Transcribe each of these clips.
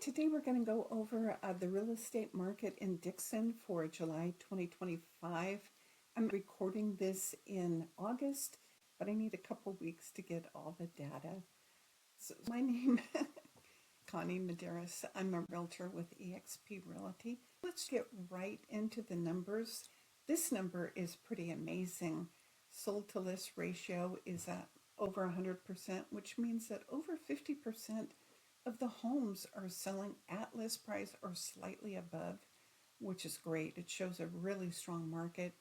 Today we're going to go over the real estate market in Dixon for July 2025. I'm recording this in August, but I need a couple weeks to get all the data. So my name is Connie Medeiros. I'm a realtor with eXp Realty. Let's get right into the numbers. This number is pretty amazing. Sold to list ratio is at over 100%, which means that over 50% of the homes are selling at list price or slightly above, which is great. It shows a really strong market.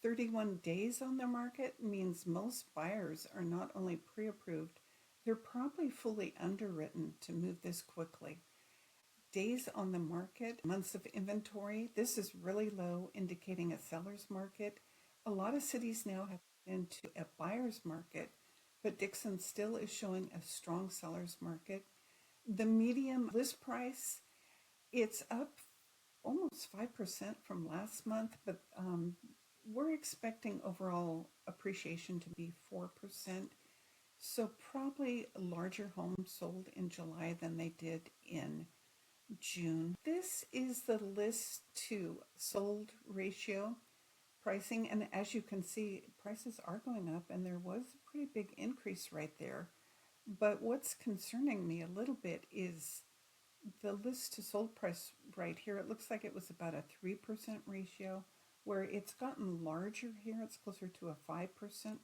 31 days on the market means most buyers are not only pre-approved, they're probably fully underwritten to move this quickly. Days on the market, months of inventory, this is really low, indicating a seller's market. A lot of cities now have into a buyer's market, but Dixon still is showing a strong seller's market. The median list price, it's up almost 5% from last month, but we're expecting overall appreciation to be 4%. So probably larger homes sold in July than they did in June. This is the list to sold ratio pricing. And as you can see, prices are going up, and there was a pretty big increase right there. But what's concerning me a little bit is the list to sold price right here. It looks like it was about a 3% ratio, where it's gotten larger here. It's closer to a 5%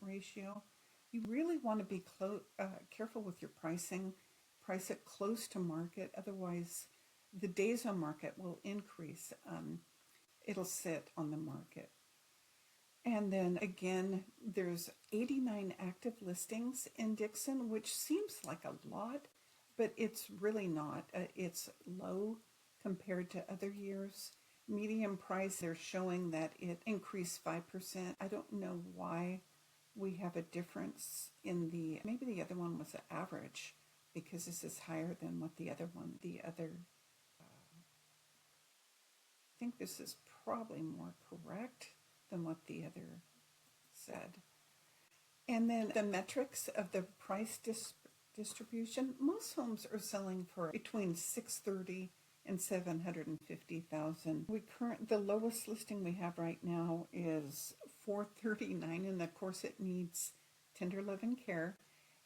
ratio. You really want to be careful with your pricing. Price it close to market. Otherwise, the days on market will increase. It'll sit on the market. And then again, there's 89 active listings in Dixon, which seems like a lot, but it's really not. It's low compared to other years. Median price, they're showing that it increased 5%. I don't know why we have a difference in maybe the other one was the average, because this is higher than what I think this is probably more correct than what the other said. And then the metrics of the price distribution, most homes are selling for between $630,000 and $750,000. The lowest listing we have right now is $439,000, and of course it needs tender love and care.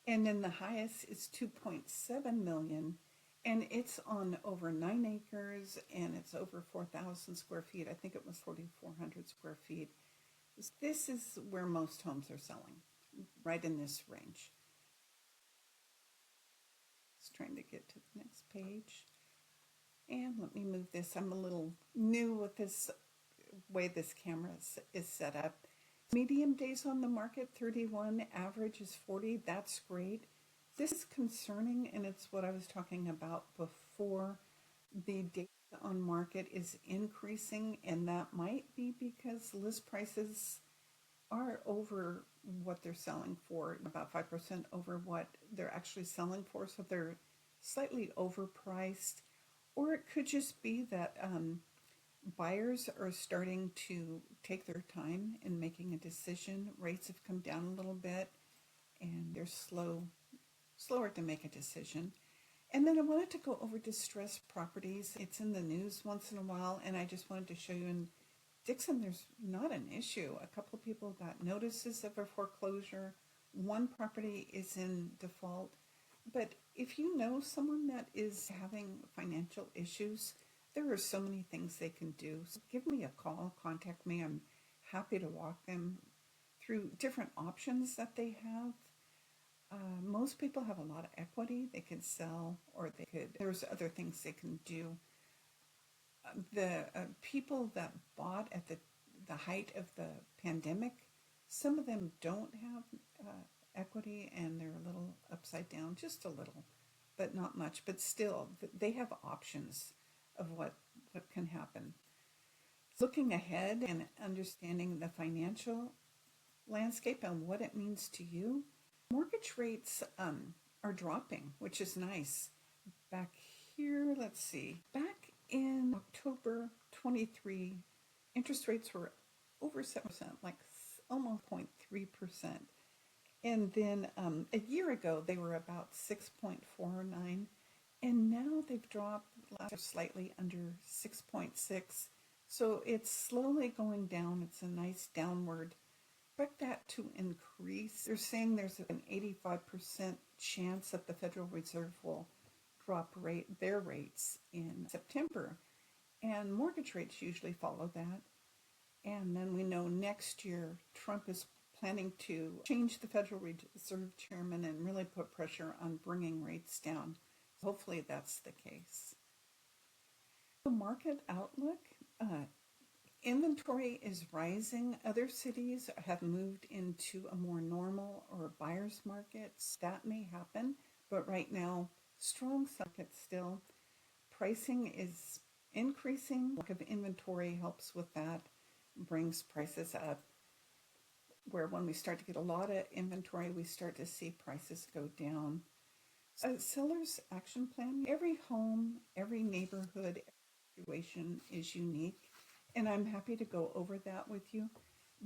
And then the highest is $2.7 million, and it's on over 9 acres, and it's over 4,000 square feet. I think it was 4,400 square feet. This is where most homes are selling, right in this range. Just trying to get to the next page. And let me move this. I'm a little new with this way this camera is set up. Medium days on the market, 31. Average is 40. That's great. This is concerning, and it's what I was talking about before. The data on market is increasing, and that might be because list prices are over what they're selling for, about 5% over what they're actually selling for, so they're slightly overpriced. Or it could just be that buyers are starting to take their time in making a decision. Rates have come down a little bit, and they're slower to make a decision. And then I wanted to go over distressed properties. It's in the news once in a while, and I just wanted to show you in Dixon there's not an issue. A couple of people got notices of a foreclosure. One property is in default. But if you know someone that is having financial issues, there are so many things they can do. So give me a call, contact me. I'm happy to walk them through different options that they have. Most people have a lot of equity. They could sell, or there's other things they can do. The people that bought at the height of the pandemic, some of them don't have equity, and they're a little upside down, just a little, but not much. But still, they have options of what can happen. Looking ahead and understanding the financial landscape and what it means to you, mortgage rates are dropping, which is nice. Back here, let's see. Back in October 23, interest rates were over 7%, like almost 0.3%. And then a year ago, they were about 6.49. And now they've dropped last year slightly under 6.6. So it's slowly going down. It's a nice downward. Expect that to increase. They're saying there's an 85% chance that the Federal Reserve will drop their rates in September. And mortgage rates usually follow that. And then we know next year Trump is planning to change the Federal Reserve chairman and really put pressure on bringing rates down. Hopefully that's the case. The market outlook, inventory is rising. Other cities have moved into a more normal or buyer's markets. That may happen, but right now, strong market still. Pricing is increasing. Lack of inventory helps with that, brings prices up. Where when we start to get a lot of inventory, we start to see prices go down. A seller's action plan. Every home, every neighborhood, every situation is unique. And I'm happy to go over that with you.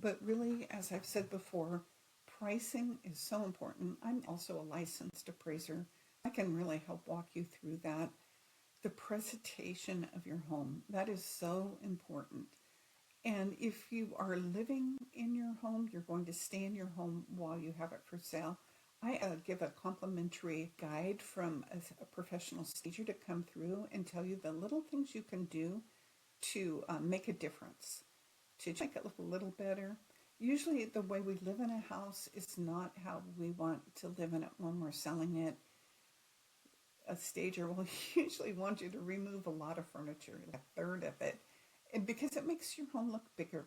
But really, as I've said before, pricing is so important. I'm also a licensed appraiser. I can really help walk you through that. The presentation of your home, that is so important. And if you are living in your home, you're going to stay in your home while you have it for sale. I give a complimentary guide from a professional stager to come through and tell you the little things you can do to make a difference, to make it look a little better. Usually the way we live in a house is not how we want to live in it when we're selling it. A stager will usually want you to remove a lot of furniture, like a third of it, because it makes your home look bigger.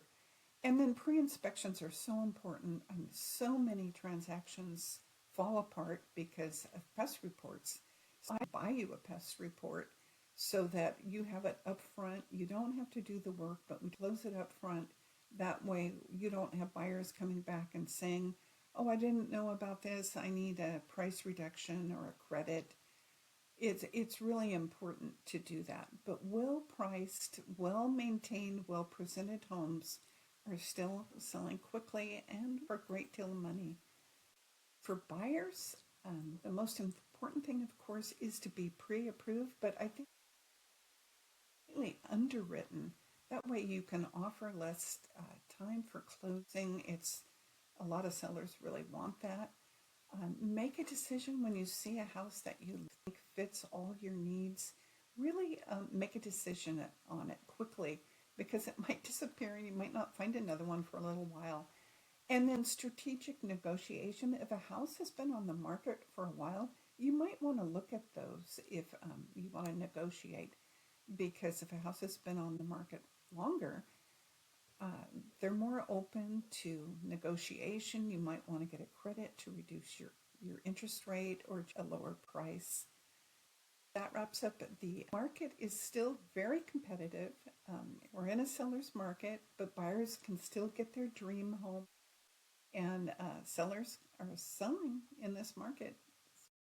And then pre-inspections are so important. So many transactions fall apart because of pest reports. So I buy you a pest report so that you have it up front. You don't have to do the work, but we close it up front. That way you don't have buyers coming back and saying, oh, I didn't know about this. I need a price reduction or a credit. It's really important to do that. But well-priced, well-maintained, well-presented homes are still selling quickly and for a great deal of money. For buyers, the most important thing, of course, is to be pre-approved, but I think really underwritten. That way you can offer less time for closing. A lot of sellers really want that. Make a decision when you see a house that you think fits all your needs. Really make a decision on it quickly because it might disappear and you might not find another one for a little while. And then strategic negotiation. If a house has been on the market for a while, you might want to look at those if you want to negotiate, because if a house has been on the market longer, they're more open to negotiation. You might want to get a credit to reduce your interest rate or a lower price. That wraps up. The market is still very competitive. We're in a seller's market, but buyers can still get their dream home. And sellers are selling in this market